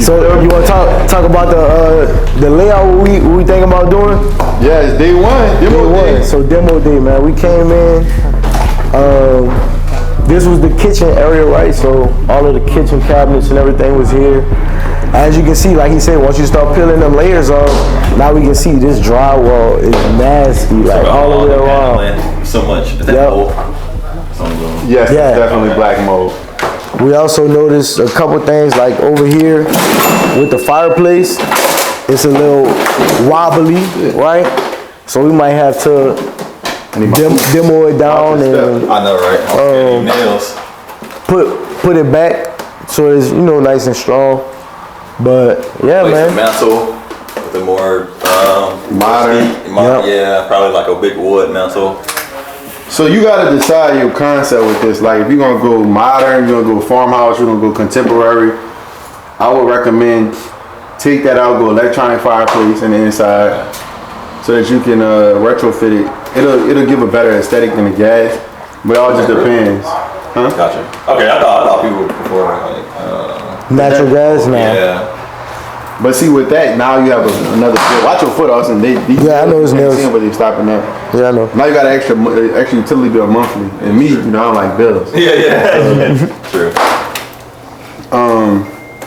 So you want to talk about the layout? What we thinking about doing? Yeah, it's day one. Demo day. So demo day, man. We came in. This was the kitchen area, right? So all of the kitchen cabinets and everything was here. As you can see, like he said, once you start peeling them layers off, now we can see this drywall is nasty, like all the way around. So much. Is that mold? Yes, yeah. It's definitely black mold. We also noticed a couple things like over here with the fireplace, it's a little wobbly, right? So we might have to demo it down and I know, right? Nails. Put it back so it's nice and strong. But yeah, man. The mantle with the more modern. Yeah, probably like a big wood mantle. So you gotta decide your concept with this. Like if you're gonna go modern, you're gonna go farmhouse, you're gonna go contemporary. I would recommend take that out, go electronic fireplace in the inside, so that you can retrofit it. It'll give a better aesthetic than the gas, but it all just depends. Huh? Gotcha. Okay, I thought people before natural gas now. Yeah. But see, with that, now you have another foot. Watch your foot, Austin. I know his nails. But they're stopping that. Yeah, I know. Now you got an extra utility bill monthly. And me, I don't like bills. Yeah. True.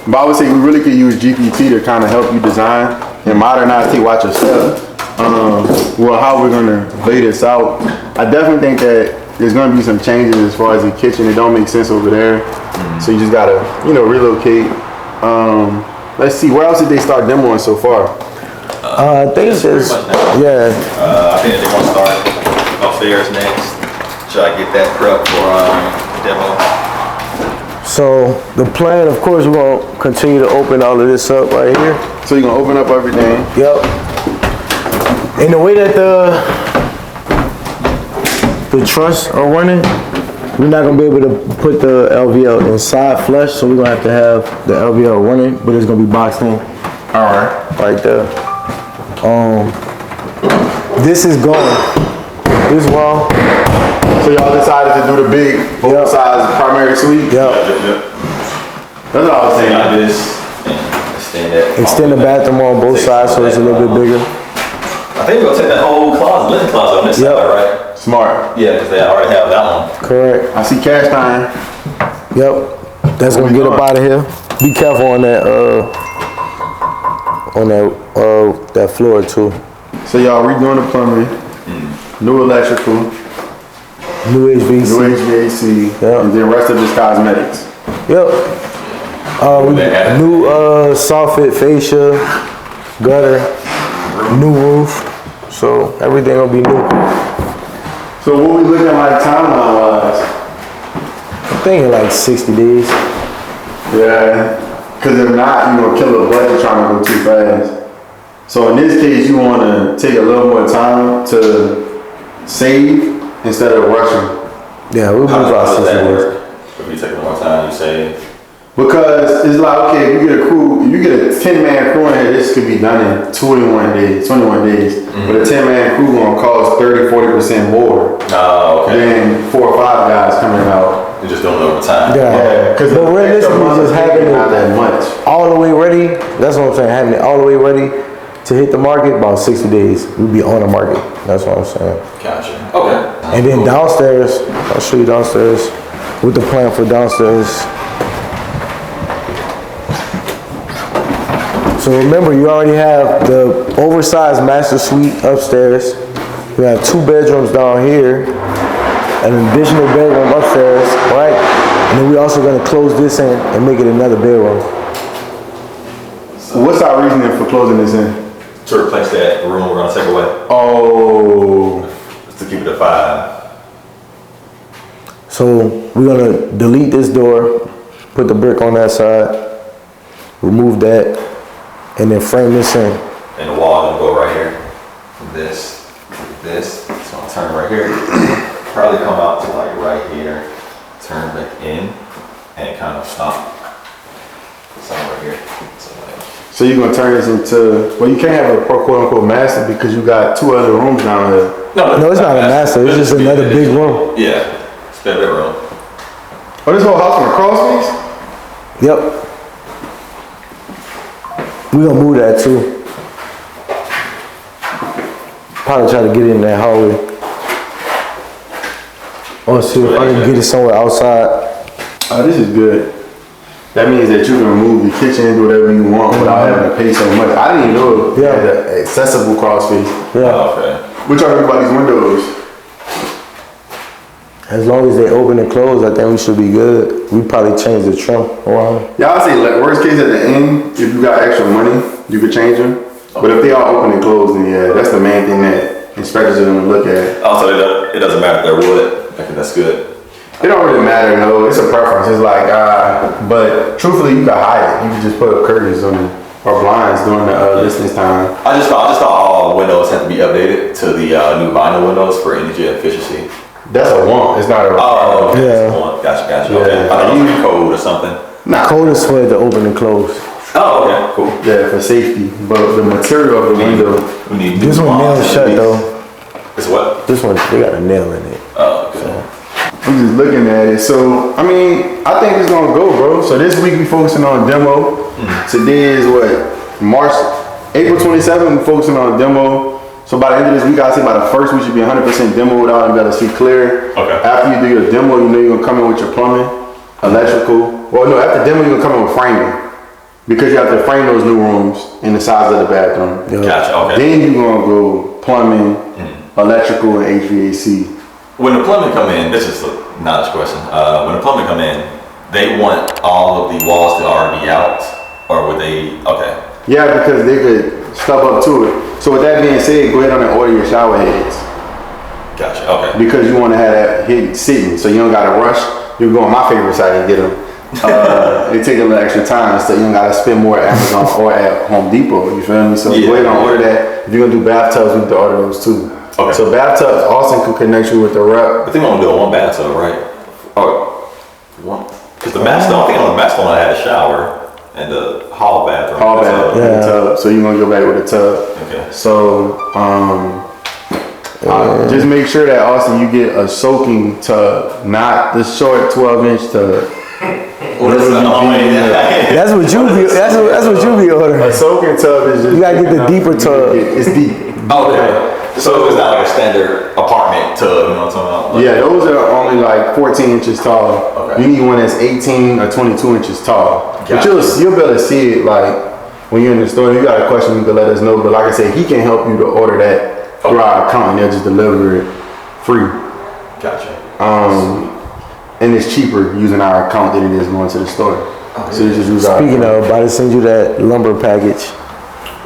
But I would say we really could use GPT to kind of help you design and modernize, watch yourself. Well, how we're gonna lay this out. I definitely think that there's gonna be some changes as far as the kitchen. It don't make sense over there. So you just gotta, relocate. Let's see, where else did they start demoing so far? I think it's just, yeah. I think they're gonna start upstairs next. Try to get that prep for demo. So the plan, of course, we're gonna continue to open all of this up right here. So you're gonna open up everything? Yep. In the way that the trusses are running, we're not gonna be able to put the LVL inside flush, so we're gonna have to have the LVL running, but it's gonna be boxed in. All right. Right there. This is going. This wall. So y'all decided to do the big, both sides primary suite? Yep. That's all I was saying. Like this, and extend the bathroom on both sides so it's a little bit bigger. I think we're gonna take that whole living closet on this side, right? Smart. Yeah, because they already have that one. Correct. I see cast iron. Yep. That's gonna get up out of here. Be careful on that floor too. So y'all redoing the plumbing, new electrical, new HVAC, yep. And then rest of this cosmetics. Yep. New soffit, fascia, gutter, new roof. So everything will be new. So what we looking like timeline wise? I'm thinking like 60 days. Yeah, because if not, you're gonna kill the budget trying to go too fast. So in this case, you want to take a little more time to save instead of rushing. Yeah, we'll move about 60 days. If you take more time, you save. Because it's like, okay, if you get a crew, if you get a 10-man crew in here, this could be done in 21 days. Mm-hmm. But a 10-man crew gonna cost 30-40% more than 4 or 5 guys coming out. You're just doing it over time. Yeah, because realistically, just having not that much. All the way ready. That's what I'm saying. Having it all the way ready to hit the market about 60 days. We'll be on the market. That's what I'm saying. Gotcha. Okay. And then downstairs, I'll show you downstairs with the plan for downstairs. So remember, you already have the oversized master suite upstairs. We have 2 bedrooms down here, an additional bedroom upstairs, right? And then we also gonna close this in and make it another bedroom. So what's our reasoning for closing this in? To replace that room we're gonna take away. Oh. To keep it at 5. So we're gonna delete this door, put the brick on that side, remove that, and then frame this in. And the wall gonna go right here. This. So I'll turn right here. Probably come out to like right here. Turn back in and kind of stop somewhere here. So you're gonna turn this into, well, you can't have a quote unquote master because you got 2 other rooms down there. No, it's not a master. It's just another big room. Yeah, spare bedroom. Oh, this whole house from a crawl space? Yep. We gonna move that too. Probably try to get it in that hallway. Or see if I can get it somewhere outside. Oh, this is good. That means that you can remove the kitchen and do whatever you want without having to pay so much. I didn't even know it had an accessible crawl space. Yeah. Oh, okay. What y'all think about these windows? As long as they open and close, I think we should be good. We probably change the trim around. Y'all say like worst case at the end, if you got extra money, you could change them. But if they all open and closed, then yeah, that's the main thing that inspectors are gonna look at. Also, it doesn't matter if they're wood. I think that's good. It don't really matter, no. It's a preference. It's like, but truthfully, you can hide it. You can just put curtains on it or blinds during the listening time. I just thought all windows have to be updated to the new vinyl windows for energy efficiency. That's a want. It's not a. Oh, okay. Yeah. Gotcha. Yeah. Okay. I thought it was code or something. Nah. Code is for it to open and close. Oh, okay, cool. Yeah, for safety. But the material of the window. We need This one nailed shut though. It's what? This one, they got a nail in it. Oh, okay. I'm just looking at it. So, I mean, I think it's gonna go, bro. So this week we focusing on demo. Today is what? April 27th, we focusing on demo. So by the end of this week, I say by the first, we should be 100% demo without and better see clear. Okay. After you do your demo, you know you're gonna come in with your plumbing, electrical. Well, no, after demo, you're gonna come in with framing. Because you have to frame those new rooms in the size of the bathroom. Yeah. Gotcha, okay. Then you're gonna go plumbing, electrical, and HVAC. When the plumbing come in, this is a knowledge question. When the plumbing come in, they want all of the walls to already be out, or would they? Okay. Yeah, because they could step up to it. So with that being said, go ahead on and order your shower heads. Gotcha. Okay. Because you want to have that head sitting, so you don't gotta rush. You can go on my favorite site and get them. It take a little extra time, so you don't gotta spend more at Amazon or at Home Depot. You feel me? So go ahead and order that. If you're gonna do bathtubs, we need to order those too. Okay. So bathtubs, Austin could connect you with the rep. I think I'm gonna do one bathtub, right? Or one? Because the master, I think on the master one I had a shower and the hall bathroom. Hall bath, Yeah. tub. So you're gonna go back with a tub. Okay. So just make sure that Austin you get a soaking tub, not the short 12-inch tub. That's what you be. That's what you be ordering. A soaking tub is just. You gotta get the deeper tub. It's deep. Okay. So it's not like a standard apartment tub, you know what I'm talking about? Like, Yeah, those are only like 14 inches tall. Okay. You need one that's 18 or 22 inches tall. But Gotcha. you'll be able to see it like when you're in the store. If you got a question, you can let us know. But like I said, he can help you to order that through our account, and they'll just deliver it free. Gotcha. And it's cheaper using our account than it is going to the store. So you just use our Speaking of, about to send you that lumber package.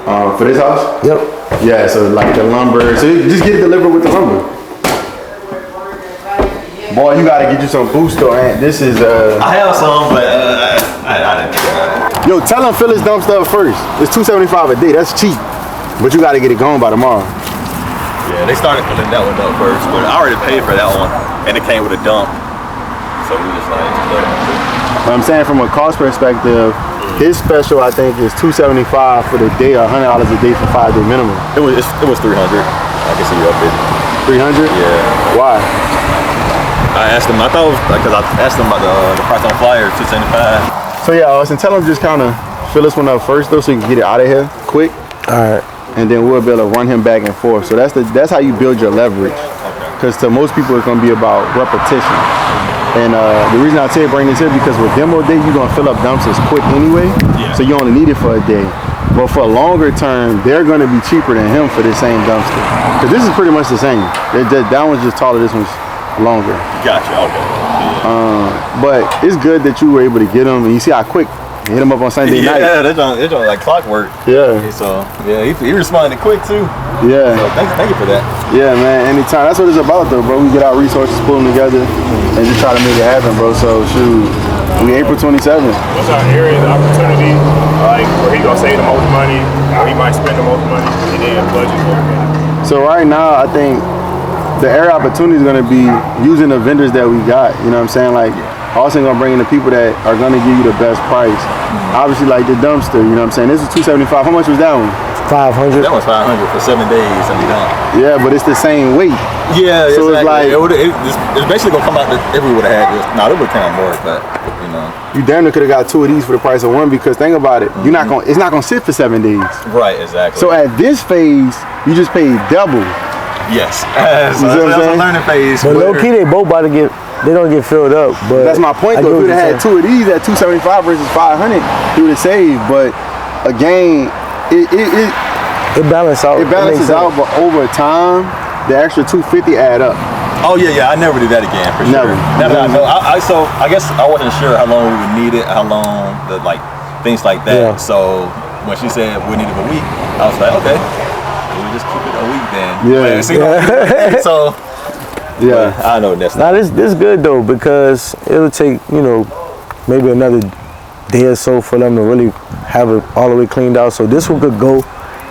for this house. Yep. Yeah, so like the lumber. So you just get it delivered with the lumber. Boy, you gotta get you some boost though, man. This is I have some, but I didn't think Yo, tell him fill his dumpster up first. It's $275 a day. That's cheap, but you gotta get it going by tomorrow. Yeah, they started filling that one up first, but I already paid for that one, and it came with a dump. So we just like, But I'm saying from a cost perspective, his special I think is $275 for the day, $100 a day for 5-day minimum. it was 300. I can see you up it. 300? Yeah. Why? I asked him. I thought it was because I asked him about the price on flyer, 275. So yeah, Austin, tell him just kind of fill this one up first though, so you can get it out of here quick. All right. And then we'll be able to run him back and forth. So that's how you build your leverage. Because to most people, it's gonna be about repetition. And the reason I tell you bring this here because with demo day, you're gonna fill up dumpsters quick anyway. Yeah. So you only need it for a day. But for a longer term, they're gonna be cheaper than him for the same dumpster. Because this is pretty much the same. That one's just taller, this one's longer. Gotcha. Okay. But it's good that you were able to get them. And you see how quick hit him up on Sunday night. Yeah, that's like clockwork. Yeah. So yeah, he responded quick too. Yeah. So thank you for that. Yeah, man, anytime. That's what it's about, though, bro. We get our resources, pull them together, and just try to make it happen, bro. So, shoot, we April 27th. What's our area of opportunity, like where he gonna save the most money, where he might spend the most money, and then budget for it? So right now, I think the area opportunity is going to be using the vendors that we got. You know what I'm saying? Like, also going to bring in the people that are going to give you the best price. Obviously, like the dumpster, you know what I'm saying? This is $275. How much was that one? 500. That was 500 for 7 days and be done. Yeah, but it's the same weight. Yeah, So it's like- it's basically gonna come out if we would have had this. No, it would come out more, but you know. You damn near could have got 2 of these for the price of one, because think about it, you're not gonna. It's not gonna sit for 7 days. Right, exactly. So at this phase, you just paid double. yes, see what I'm that's a saying? learning phase. But low where- key, they both about to get. They don't get filled up. But That's my point I though. get If what you'd have you're had 2 of these at $275 versus $500, you would have saved. But again, it saying. It balances out. it balances makes out, sense. but over time, the extra $250 add up. Oh yeah, I never do that again for Never. sure. Never. I know. So I guess I wasn't sure how long we would need it, how long the things like that. Yeah. So when she said we needed a week, I was like, okay, we'll just keep it a week then. Yeah. Like, see, so Yeah. I know that's Now not. this good though, because it'll take, you know, maybe another day or so for them to really have it all the way cleaned out. So this one could go,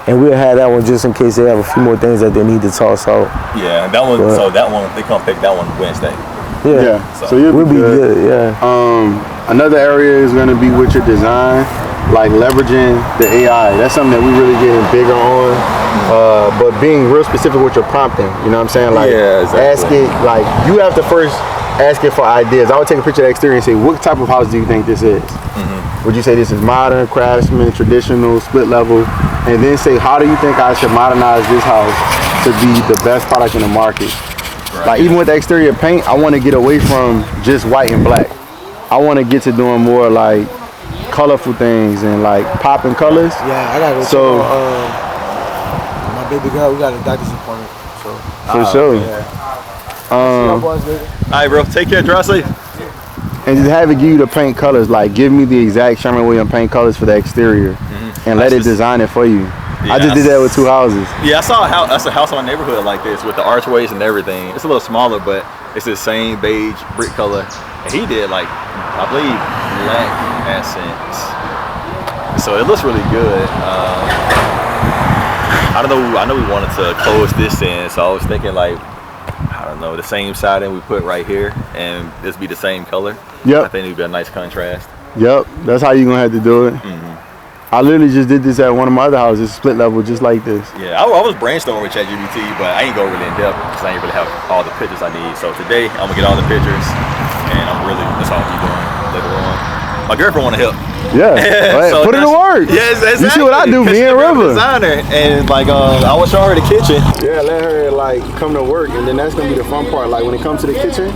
and we'll have that one just in case they have a few more things that they need to toss out. Yeah, that one. Right. So that one they come pick that one Wednesday. Yeah, So you'll we'll be be good. good. Yeah. Another area is going to be with your design, like leveraging the AI. That's something that we really getting bigger on. But being real specific with your prompting, you know what I'm saying? Like, Yeah, exactly. ask it, like, you have to first ask it for ideas. I would take a picture of the exterior and say, what type of house do you think this is? Would you say this is modern, craftsman, traditional, split level? And then say, how do you think I should modernize this house to be the best product in the market? Like, even with the exterior paint, I want to get away from just white and black. I want to get to doing more like colorful things and like popping colors. Yeah, I gotta go So- check on my baby girl. We got a doctor's appointment. So For sure. All right, bro. Take care. Drive safe. And just have it give you the paint colors. Like, give me the exact Sherman Williams paint colors for the exterior, and let it design it for you. I just did that with 2 houses. Yeah, I saw a house. That's a house in my neighborhood like this with the archways and everything. It's a little smaller, but it's the same beige brick color. And he did like, I believe, black accents. So it looks really good. I don't know. I know we wanted to close this in, so I was thinking like, I don't know, the same siding we put right here, and this be the same color. Yep. I think it would be a nice contrast. Yep, that's how you're gonna have to do it. I literally just did this at one of my other houses, split level, just like this. Yeah, I was brainstorming with ChatGPT, but I ain't go really in depth because I ain't really have all the pictures I need. So today I'm gonna get all the pictures, and that's all I'll be doing later on. My girlfriend wanna help. Yeah, right. So Put it to that's- work. Yes, exactly. You see what I do, 'Cause me she's and a graphic River. designer, and like I was showing her the kitchen. Yeah, let her like come to work, and then that's gonna be the fun part. Like when it comes to the kitchen,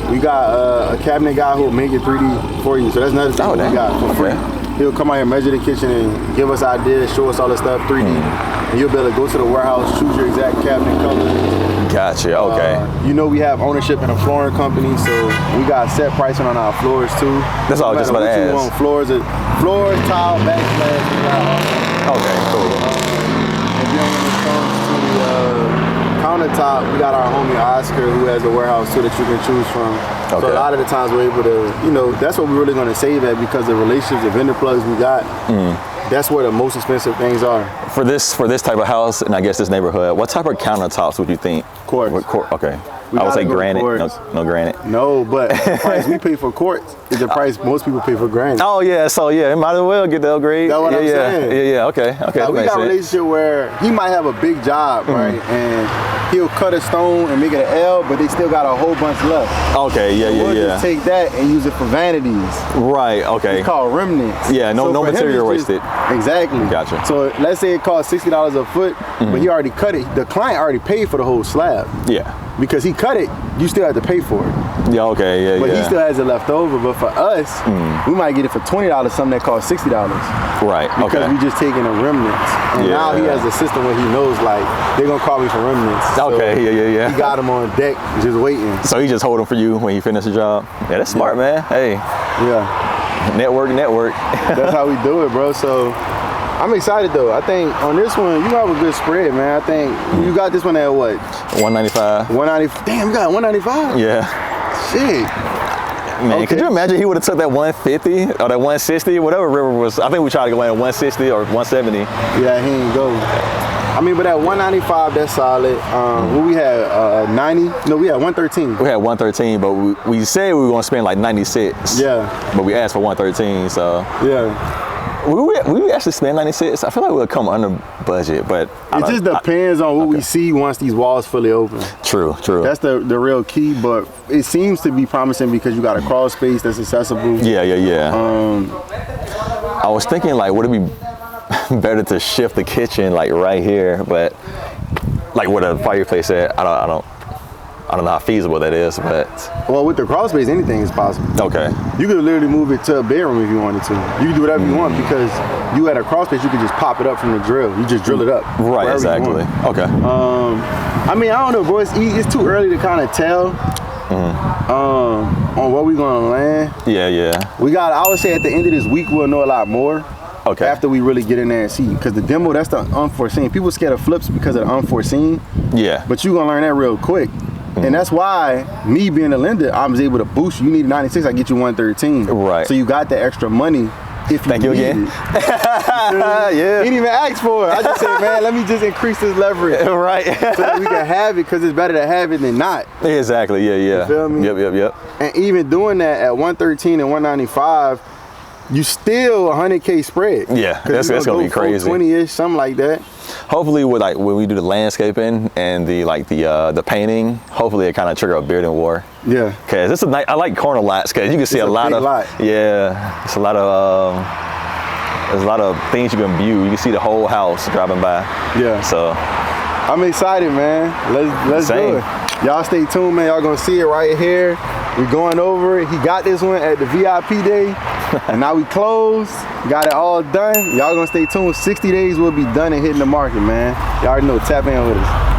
we got a cabinet guy who'll make it 3D for you. So that's another thing we got for free. He'll come out here, measure the kitchen, and give us ideas, show us all the stuff 3D. And you'll be able to go to the warehouse, choose your exact cabinet color. Gotcha. Okay. You know we have ownership in a flooring company, so we got set pricing on our floors too. That's all I was just No about to matter what you ask. want, floors, tile, backsplash, we got all that. Okay. Cool. And then when it comes to countertop, we got our homie Oscar who has a warehouse too that you can choose from. So Okay. a lot of the times we're able to, that's what we're really going to save at, because the relationships, the vendor plugs we got, that's where the most expensive things are. For this type of house, and I guess this neighborhood, what type of countertops would you think? Quartz. Okay. We I would gotta say go granite. quartz. No granite. No, but the price we pay for quartz is the price most people pay for granite. Oh yeah, so yeah, it might as well get the upgrade. That's what I'm yeah, saying. Yeah, okay. Like, That we makes got a sense. relationship where he might have a big job, right? And he'll cut a stone and make it an L, but they still got a whole bunch left. Okay, We'll yeah. just take that and use it for vanities. Right, okay. It's called remnants. Yeah, no for him, material it's just- wasted. Exactly. Gotcha. So let's say it costs $60 a foot, but he already cut it. The client already paid for the whole slab. Yeah. Because he cut it, you still have to pay for it. Yeah, okay, But yeah. he still has it left over. But for us, we might get it for $20, something that costs $60. Right, Because okay. we just taking the remnants. And now he Yeah. has a system where he knows, like, they're going to call me for remnants. So Okay, yeah. he got them on deck, just waiting. So he just hold them for you when you finish the job? Yeah, that's smart, man. Hey, Yeah. network. That's how we do it, bro. So I'm excited, though. I think on this one, you have a good spread, man. I think you got this one at what? 195. 190. Damn, you got 195? Yeah. Shit. Man, Okay. could you imagine he would have took that 150 or that 160, whatever River was? I think we tried to go in at 160 or 170. Yeah, he ain't go. I mean, but at 195, that's solid. What we had, 90? No, we had 113. We had 113, but we said we were going to spend like 96. Yeah. But we asked for 113, so. Yeah. We actually spend 96. I feel like we'll come under budget, but It just depends on what we see once these walls fully open. True. That's the real key, but it seems to be promising because you got a crawl space that's accessible. Yeah. I was thinking like, would it be better to shift the kitchen like right here, but like where the fireplace at? I don't know how feasible that is, but Well, with the crawl space, anything is possible. okay. You could literally move it to a bedroom if you wanted to. You can do whatever you want because you had a crawl space. You could just pop it up from the drill. You just drill it up. Right, wherever you exactly. want. Okay. I mean, I don't know, bro. It's too early to kind of tell on where we gonna land. Yeah. I would say at the end of this week we'll know a lot more. Okay. After we really get in there and see, because the demo, that's the unforeseen. People scared of flips because of the unforeseen. Yeah. But you gonna learn that real quick. And that's why me being a lender, I was able to boost you. You need 96, I get you 113. Right. So you got the extra money if you Thank you need again. it. Yeah. You didn't even ask for it. I just said, man, let me just increase this leverage Right. so that we can have it, because it's better to have it than not. Exactly. Yeah. You feel me? Yep. And even doing that at 113 and 195, you still 100K spread. Yeah, that's gonna be crazy. 20-ish, something like that. Hopefully, with like when we do the landscaping and the painting, hopefully it kind of trigger a bidding war. Yeah. Cause it's I like corner lots because you can see It's a lot big of lot. yeah. It's a lot of there's a lot of things you can view. You can see the whole house driving by. Yeah. So I'm excited, man. Let's do Same. it. Y'all stay tuned, man. Y'all gonna see it right here. We're going over it. He got this one at the VIP day. And now we closed. Got it all done. Y'all gonna stay tuned. 60 days we'll be done and hitting the market, man. Y'all already know. Tap in with us.